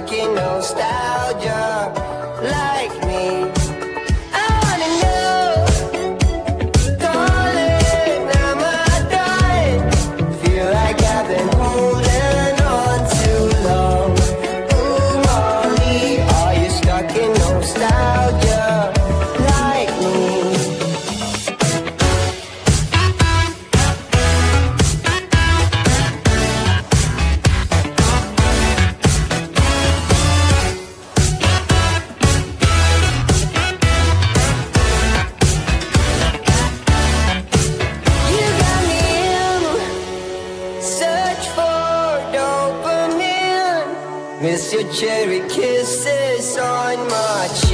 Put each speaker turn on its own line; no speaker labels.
stuck in nostalgia like me. I wanna know, darling, am I dying? Feel like I've been holding on too long. Ooh, Molly, are you stuck in nostalgia like me? You got me in search for dopamine. Miss your cherry kisses on my cheek.